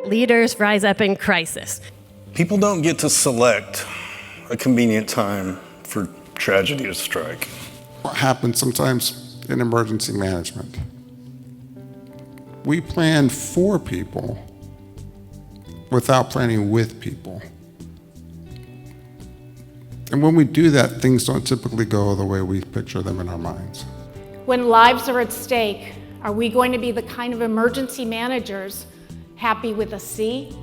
Leaders rise up in crisis. People don't get to select a convenient time for tragedy to strike. What happens sometimes in emergency management? We plan for people without planning with people. And when we do that, things don't typically go the way we picture them in our minds. When lives are at stake, are we going to be the kind of emergency managers happy with a C?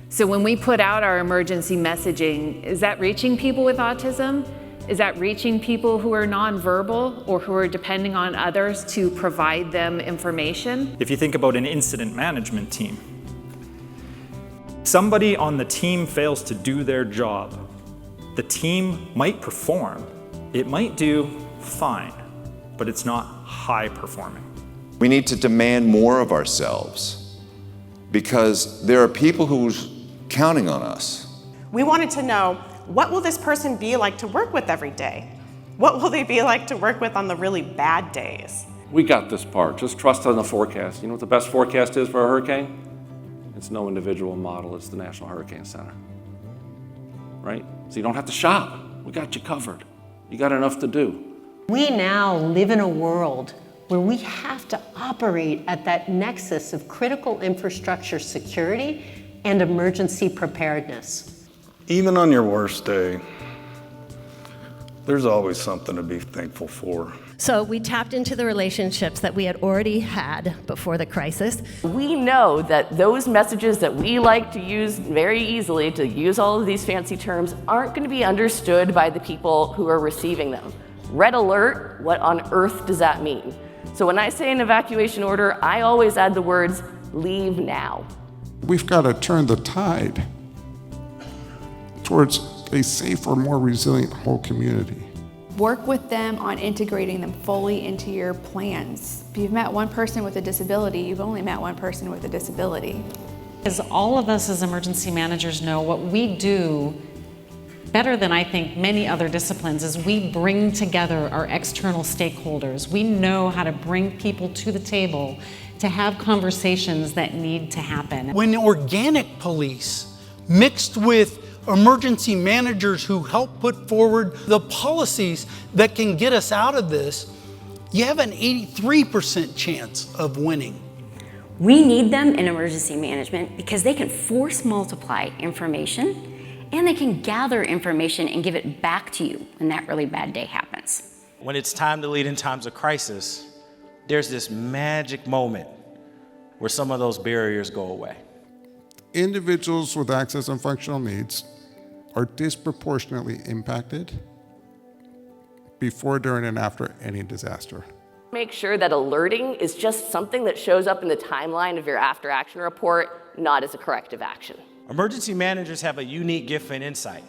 So when we put out our emergency messaging, is that reaching people with autism? Is that reaching people who are nonverbal or who are depending on others to provide them information? If you think about an incident management team, somebody on the team fails to do their job. The team might perform. It might do fine, but it's not high performing. We need to demand more of ourselves because there are people who's counting on us. We wanted to know, what will this person be like to work with every day? What will they be like to work with on the really bad days? We got this part. Just trust on the forecast. You know what the best forecast is for a hurricane? It's no individual model. It's the National Hurricane Center. Right? So you don't have to shop. We got you covered. You got enough to do. We now live in a world where we have to operate at that nexus of critical infrastructure security and emergency preparedness. Even on your worst day, there's always something to be thankful for. So we tapped into the relationships that we had already had before the crisis. We know that those messages that we like to use very easily, to use all of these fancy terms, aren't going to be understood by the people who are receiving them. Red alert, what on earth does that mean? So when I say an evacuation order, I always add the words, leave now. We've got to turn the tide towards a safer, more resilient whole community. Work with them on integrating them fully into your plans. If you've met one person with a disability, you've only met one person with a disability. As all of us as emergency managers know, what we do better than I think many other disciplines is we bring together our external stakeholders. We know how to bring people to the table to have conversations that need to happen. When organic police mixed with emergency managers who help put forward the policies that can get us out of this, you have an 83% chance of winning. We need them in emergency management because they can force multiply information and they can gather information and give it back to you when that really bad day happens. When it's time to lead in times of crisis, there's this magic moment where some of those barriers go away. Individuals with access and functional needs are disproportionately impacted before, during, and after any disaster. Make sure that alerting is just something that shows up in the timeline of your after-action report, not as a corrective action. Emergency managers have a unique gift and insight.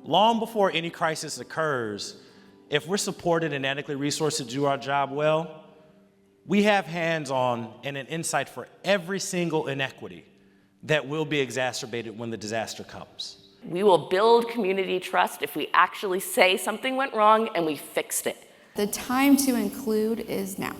Long before any crisis occurs, if we're supported and adequately resourced to do our job well, we have hands-on and an insight for every single inequity that will be exacerbated when the disaster comes. We will build community trust if we actually say something went wrong and we fixed it. The time to include is now.